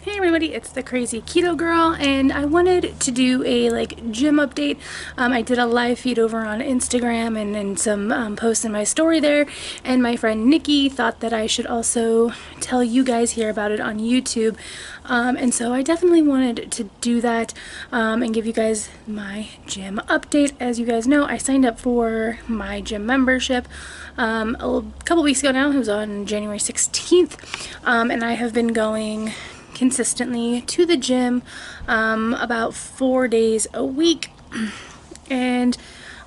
Hey everybody, it's the crazy keto girl, and I wanted to do a gym update. I did a live feed over on Instagram and some posts in my story there, and my friend Nikki thought that I should also tell you guys here about it on YouTube. And so I definitely wanted to do that and give you guys my gym update. As you guys know, I signed up for my gym membership a couple weeks ago now. It was on January 16th, and I have been going consistently to the gym about 4 days a week. And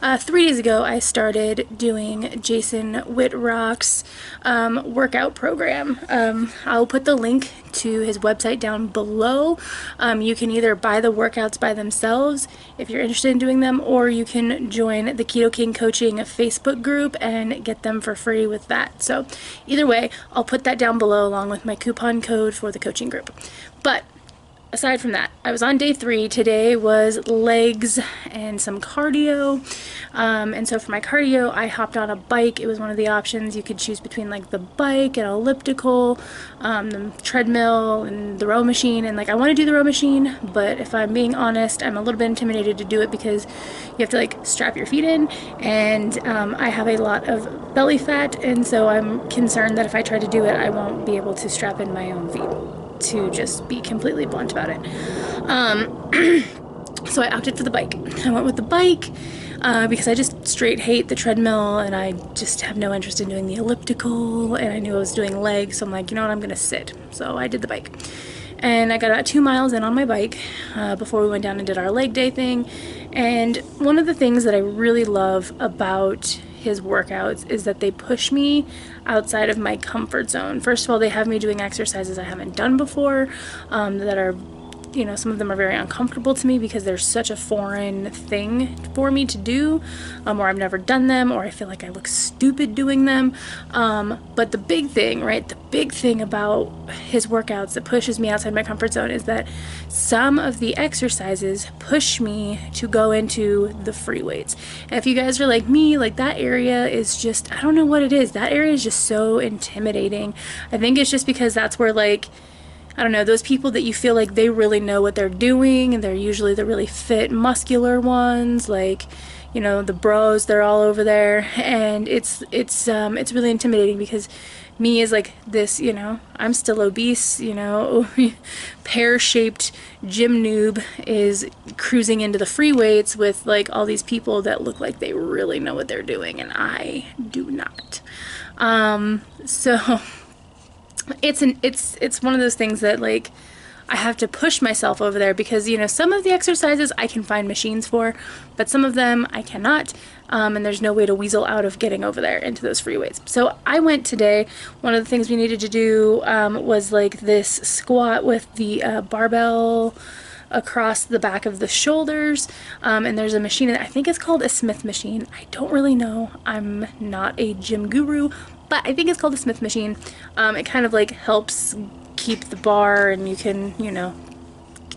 3 days ago I started doing Jason Witt workout program. I'll put the link to his website down below. You can either buy the workouts by themselves if you're interested in doing them, or you can join the Keto King Coaching Facebook group and get them for free with that. So either way, I'll put that down below along with my coupon code for the coaching group. But aside from that, I was on day 3. Today was legs and some cardio. And so for my cardio, I hopped on a bike. It was one of the options. You could choose between like the bike and elliptical, the treadmill and the row machine. And like I want to do the row machine, but if I'm being honest, I'm a little bit intimidated to do it because you have to like strap your feet in, and I have a lot of belly fat, and so I'm concerned that if I try to do it, I won't be able to strap in my own feet, to just be completely blunt about it. So I opted for the bike. I went with the bike because I just straight hate the treadmill, and I just have no interest in doing the elliptical, and I knew I was doing legs, so I'm like, you know what, I'm gonna sit. So I did the bike, and I got about 2 miles in on my bike before we went down and did our leg day thing. And one of the things that I really love about his workouts is that they push me outside of my comfort zone. First of all, they have me doing exercises I haven't done before, that are, you know, some of them are very uncomfortable to me because they're such a foreign thing for me to do, or I've never done them, or I feel like I look stupid doing them. But the big thing, right, the big thing about his workouts that pushes me outside my comfort zone is that some of the exercises push me to go into the free weights. And if you guys are like me, like that area is just, I don't know what it is, that area is just so intimidating. I think it's just because that's where, like, I don't know, those people that you feel like they really know what they're doing, and they're usually the really fit, muscular ones, like, you know, the bros, they're all over there, and it's really intimidating because me is like this, you know, I'm still obese, you know, pear-shaped gym noob is cruising into the free weights with like all these people that look like they really know what they're doing, and I do not. So it's one of those things that, like, I have to push myself over there because, you know, some of the exercises I can find machines for, but some of them I cannot, and there's no way to weasel out of getting over there into those free weights. So I went today. One of the things we needed to do was like this squat with the barbell across the back of the shoulders, and there's a machine, I think it's called a Smith machine. I don't really know, I'm not a gym guru, but I think it's called a Smith machine. It kind of like helps keep the bar, and you can, you know,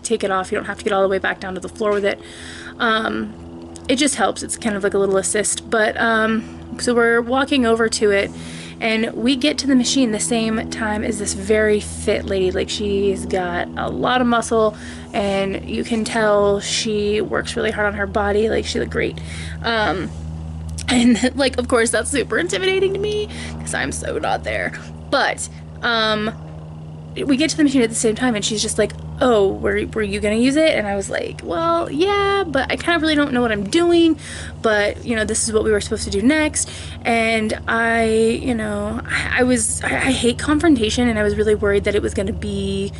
take it off. You don't have to get all the way back down to the floor with it. It just helps. It's kind of like a little assist. But so we're walking over to it, and we get to the machine the same time as this very fit lady. Like, she's got a lot of muscle, and you can tell she works really hard on her body. Like, she looked great. And like, of course, that's super intimidating to me because I'm so not there. But we get to the machine at the same time, and she's just like, oh, were you gonna use it? And I was like, well, yeah, but I kind of really don't know what I'm doing, but, you know, this is what we were supposed to do next. And I, you know, I hate confrontation, and I was really worried that it was gonna be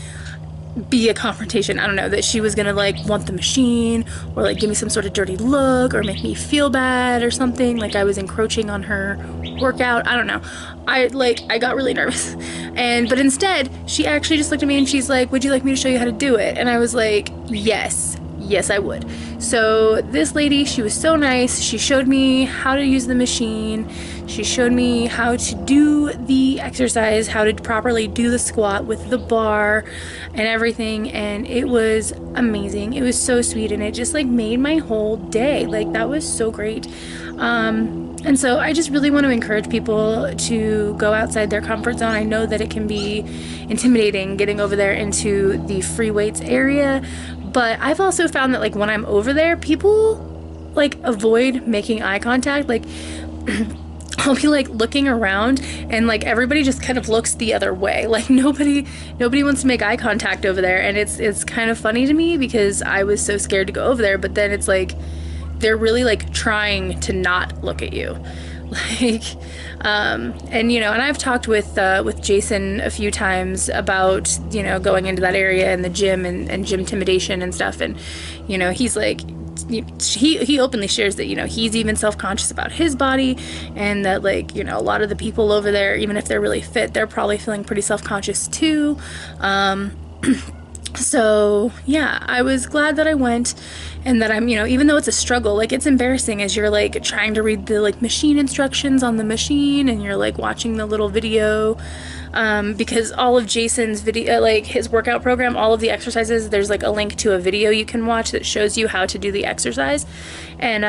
a confrontation. I don't know, that she was gonna like want the machine, or like give me some sort of dirty look, or make me feel bad or something, like I was encroaching on her workout. I don't know. I got really nervous, but instead she actually just looked at me and she's like, would you like me to show you how to do it? And I was like, yes I would. So this lady, she was so nice. She showed me how to use the machine. She showed me how to do the exercise, how to properly do the squat with the bar and everything, and it was amazing. It was so sweet, and it just like made my whole day. Like, that was so great. And so I just really want to encourage people to go outside their comfort zone. I know that it can be intimidating getting over there into the free weights area, but I've also found that like when I'm over there, people like avoid making eye contact. Like I'll be like looking around and like everybody just kind of looks the other way. Like nobody wants to make eye contact over there, and it's kind of funny to me because I was so scared to go over there, but then it's like they're really like trying to not look at you. Like and you know, and I've talked with Jason a few times about, you know, going into that area and the gym and gym intimidation and stuff, and you know, he's like, he openly shares that, you know, he's even self-conscious about his body, and that like, you know, a lot of the people over there, even if they're really fit, they're probably feeling pretty self-conscious too. So yeah, I was glad that I went, and that I'm, you know, even though it's a struggle, like it's embarrassing as you're like trying to read the like machine instructions on the machine, and you're like watching the little video, because all of Jason's video, like his workout program, all of the exercises, there's like a link to a video you can watch that shows you how to do the exercise. And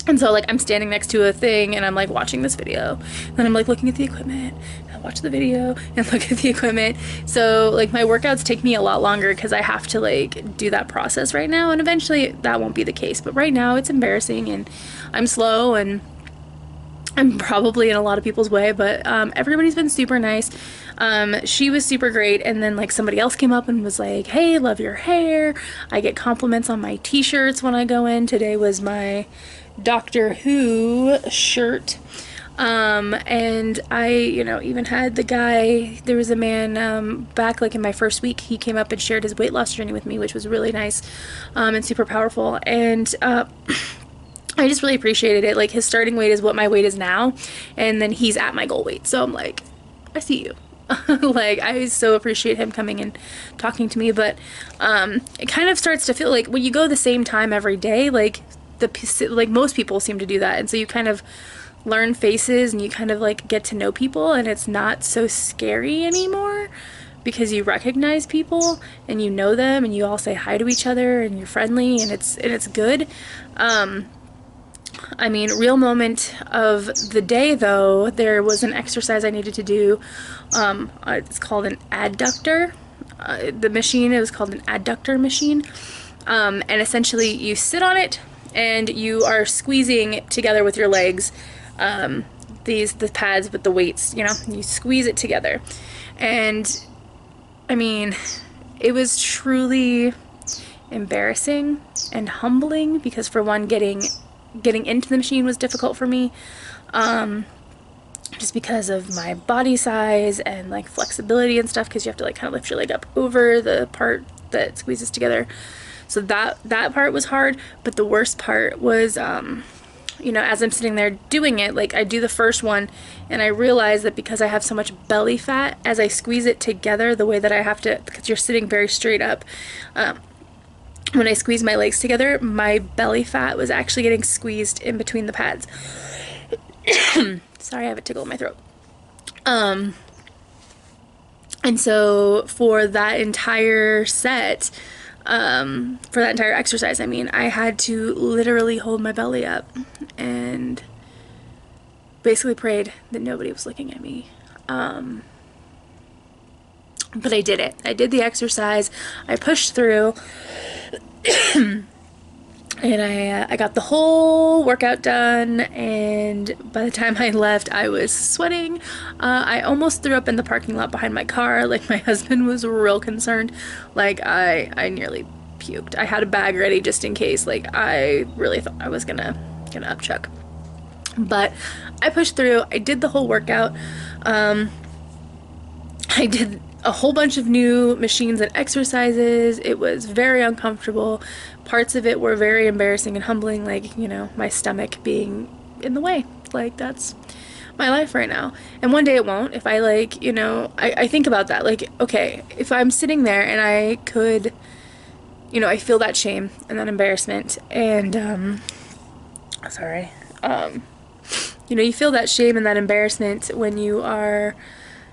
and so like I'm standing next to a thing and I'm like watching this video, then I'm like looking at the equipment, and I watch the video and look at the equipment. So like my workouts take me a lot longer because I have to like do that process right now, and eventually that won't be the case, but right now it's embarrassing and I'm slow and I'm probably in a lot of people's way, but everybody's been super nice. She was super great, and then like somebody else came up and was like, hey, love your hair. I get compliments on my t-shirts when I go in. Today was my Doctor Who shirt. And I, you know, even had the guy, there was a man back like in my first week, he came up and shared his weight loss journey with me, which was really nice and super powerful. And I just really appreciated it. Like his starting weight is what my weight is now, and then he's at my goal weight. So I'm like, I see you. Like I so appreciate him coming and talking to me. But it kind of starts to feel like when you go the same time every day, like most people seem to do that, and so you kind of learn faces and you kind of like get to know people, and it's not so scary anymore because you recognize people and you know them and you all say hi to each other and you're friendly, and it's good. I mean, real moment of the day though, there was an exercise I needed to do. It's called an adductor. The machine, it was called an adductor machine. And essentially you sit on it and you are squeezing together with your legs, the pads with the weights, you know, you squeeze it together. And I mean, it was truly embarrassing and humbling because for one, getting into the machine was difficult for me, just because of my body size and like flexibility and stuff, because you have to like kind of lift your leg up over the part that squeezes together. So that part was hard, but the worst part was, you know, as I'm sitting there doing it, like I do the first one and I realize that because I have so much belly fat, as I squeeze it together the way that I have to, because you're sitting very straight up, when I squeeze my legs together, my belly fat was actually getting squeezed in between the pads. Sorry, I have a tickle in my throat. And so for that entire set, for that entire exercise, I mean, I had to literally hold my belly up and basically prayed that nobody was looking at me. But I did it. I did the exercise. I pushed through. And I got the whole workout done, and by the time I left I was sweating. I almost threw up in the parking lot behind my car. Like my husband was real concerned. Like I nearly puked. I had a bag ready just in case. Like I really thought I was gonna upchuck. But I pushed through. I did the whole workout. I did a whole bunch of new machines and exercises. It was very uncomfortable. Parts of it were very embarrassing and humbling, like, you know, my stomach being in the way. Like, that's my life right now. And one day it won't. If I, like, you know, I think about that. Like, okay, if I'm sitting there and I could, you know, I feel that shame and that embarrassment and, you know, you feel that shame and that embarrassment when you are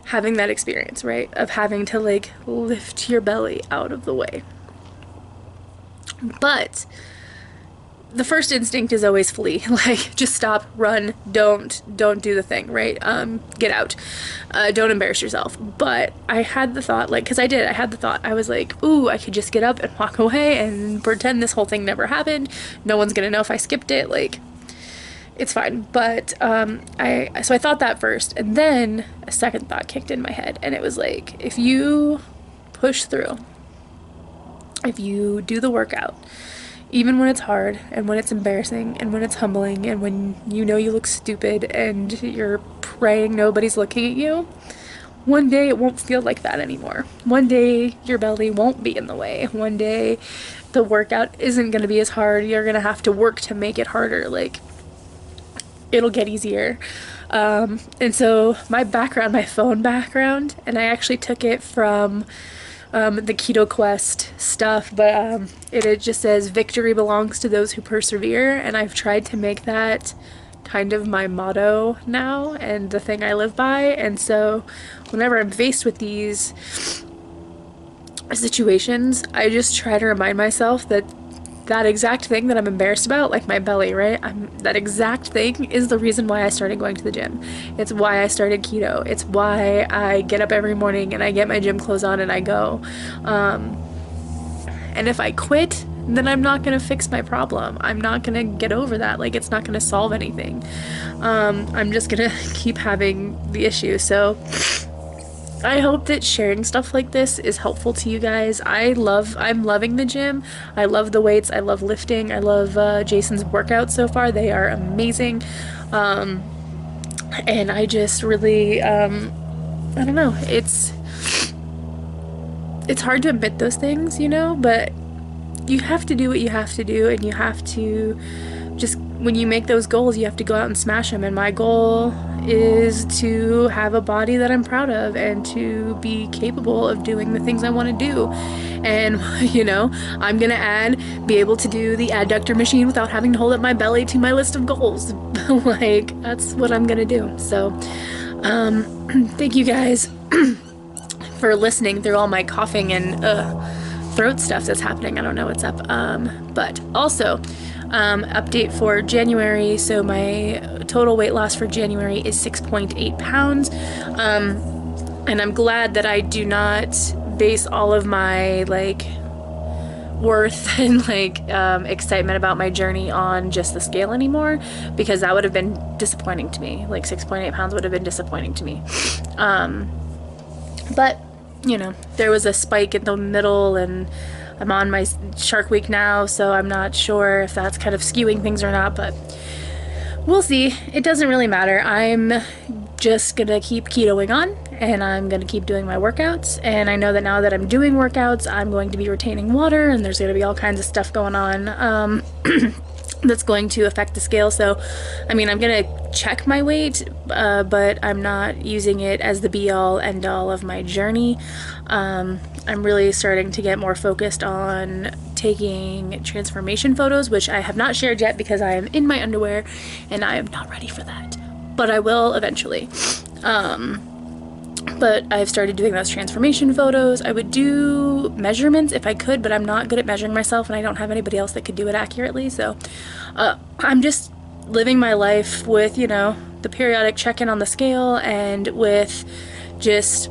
having that experience, right? Of having to like lift your belly out of the way. But the first instinct is always flee. Like, just stop, run, don't do the thing, right? Get out. Don't embarrass yourself. But I had the thought, like, because I had the thought, I was like, ooh, I could just get up and walk away and pretend this whole thing never happened. No one's gonna know if I skipped it, like, it's fine. But so I thought that first, and then a second thought kicked in my head, and it was like, if you push through, if you do the workout, even when it's hard and when it's embarrassing and when it's humbling and when you know you look stupid and you're praying nobody's looking at you, one day it won't feel like that anymore. One day your belly won't be in the way. One day the workout isn't going to be as hard. You're going to have to work to make it harder. Like, it'll get easier. And so my phone background, and I actually took it from the Keto Quest stuff, but it just says victory belongs to those who persevere, and I've tried to make that kind of my motto now and the thing I live by. And so whenever I'm faced with these situations, I just try to remind myself that that exact thing that I'm embarrassed about, like my belly, right? That exact thing is the reason why I started going to the gym. It's why I started keto. It's why I get up every morning and I get my gym clothes on and I go. And if I quit, then I'm not gonna fix my problem. I'm not gonna get over that. Like, it's not gonna solve anything. I'm just gonna keep having the issue. So I hope that sharing stuff like this is helpful to you guys. I'm loving the gym. I love the weights. I love lifting. I love Jason's workouts so far. They are amazing. And I just really, I don't know. It's hard to admit those things, you know, but you have to do what you have to do, and you have to just, when you make those goals, you have to go out and smash them. And my goal is to have a body that I'm proud of and to be capable of doing the things I want to do. And, you know, I'm going to be able to do the adductor machine without having to hold up my belly to my list of goals. Like, that's what I'm going to do. So, thank you guys for listening through all my coughing and throat stuff that's happening. I don't know what's up. But also, update for January. So my total weight loss for January is 6.8 pounds. And I'm glad that I do not base all of my like worth and like excitement about my journey on just the scale anymore, because that would have been disappointing to me. Like 6.8 pounds would have been disappointing to me. But you know, there was a spike in the middle, and I'm on my Shark Week now, so I'm not sure if that's kind of skewing things or not, but we'll see. It doesn't really matter. I'm just gonna keep ketoing on, and I'm gonna keep doing my workouts. And I know that now that I'm doing workouts, I'm going to be retaining water, and there's gonna be all kinds of stuff going on that's going to affect the scale. So, I mean, I'm gonna check my weight, but I'm not using it as the be-all, end-all of my journey. I'm really starting to get more focused on taking transformation photos, which I have not shared yet because I am in my underwear and I am not ready for that, but I will eventually. But I've started doing those transformation photos. I would do measurements if I could, but I'm not good at measuring myself, and I don't have anybody else that could do it accurately. So I'm just living my life with, you know, the periodic check-in on the scale, and with just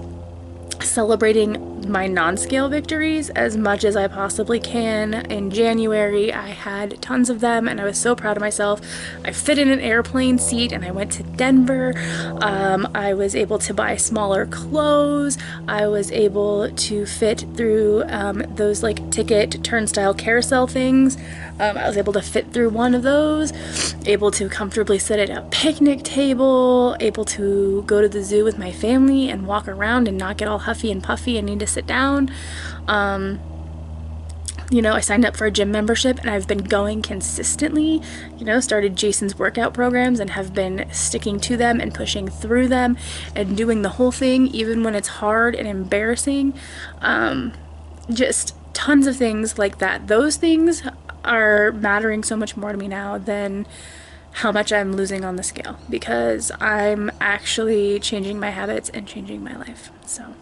celebrating my non-scale victories as much as I possibly can. In January, I had tons of them, and I was so proud of myself. I fit in an airplane seat, and I went to Denver. I was able to buy smaller clothes. I was able to fit through those like ticket turnstile carousel things. I was able to fit through one of those, able to comfortably sit at a picnic table, able to go to the zoo with my family and walk around and not get all huffy and puffy and need to sit down. You know, I signed up for a gym membership, and I've been going consistently, you know, started Jason's workout programs and have been sticking to them and pushing through them and doing the whole thing, even when it's hard and embarrassing. Just tons of things like that. Those things are mattering so much more to me now than how much I'm losing on the scale, because I'm actually changing my habits and changing my life. So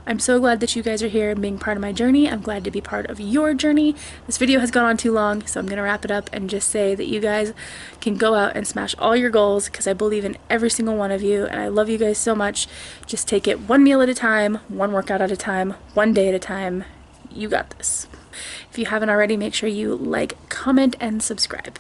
I'm so glad that you guys are here and being part of my journey. I'm glad to be part of your journey. This video has gone on too long, so I'm gonna wrap it up and just say that you guys can go out and smash all your goals, because I believe in every single one of you and I love you guys so much. Just take it one meal at a time, one workout at a time, one day at a time. You got this. If you haven't already, make sure you like, comment, and subscribe.